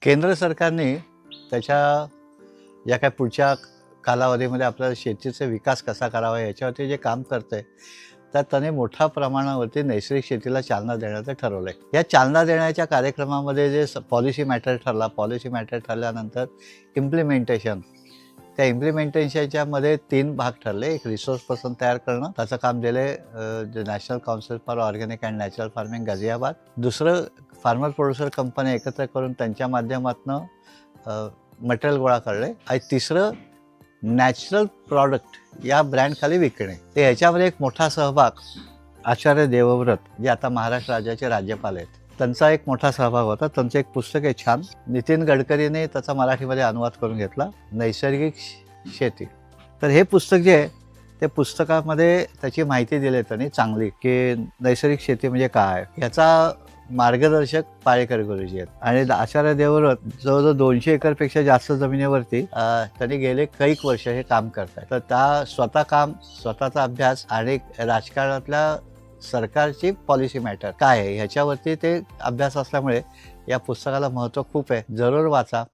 केंद्र सरकारने त्याच्या या काय पुढच्या कालावधीमध्ये आपल्याला शेतीचा विकास कसा करावा याच्यावरती जे काम करतंय, तर त्याने मोठ्या प्रमाणावरती नैसर्गिक शेतीला चालना देण्याचं ठरवलं आहे. या चालना देण्याच्या कार्यक्रमामध्ये जे पॉलिसी मॅटर ठरला, पॉलिसी मॅटर ठरल्यानंतर इम्प्लिमेंटेशन, त्या इम्प्लिमेंटेशनच्यामध्ये 3 भाग ठरले. एक रिसोर्स पर्सन तयार करणं, त्याचं काम दिले national council for organic and natural farming Ghaziabad. दुसरं फार्मर प्रोड्युसर कंपन्या एकत्र करून त्यांच्या माध्यमातून मटेरियल गोळा करणे. आणि तिसरं नॅचरल प्रॉडक्ट या ब्रँडखाली विकणे. तर ह्याच्यामध्ये एक मोठा सहभाग आचार्य देवव्रत, जे आता महाराष्ट्र राज्याचे राज्यपाल आहेत, त्यांचा एक मोठा सहभाग होता. त्यांचं एक पुस्तक आहे छान. नितीन गडकरीने त्याचा मराठीमध्ये अनुवाद करून घेतला, नैसर्गिक शेती. तर हे पुस्तक जे आहे ते पुस्तकामध्ये त्याची माहिती दिली त्यांनी चांगली, की नैसर्गिक शेती म्हणजे काय. याचा मार्गदर्शक पाळेकर गुरुजी आहेत. आणि आचार्य देवव्रत जवळजवळ 200 एकरपेक्षा जास्त जमिनीवरती त्यांनी गेले कैक वर्ष हे काम करतात. तर त्या स्वतःचा अभ्यास आणि राजकारणातल्या सरकारची पॉलिसी मॅटर काय आहे ह्याच्यावरती ते अभ्यास असल्यामुळे या पुस्तकाला महत्त्व खूप आहे. जरूर वाचा.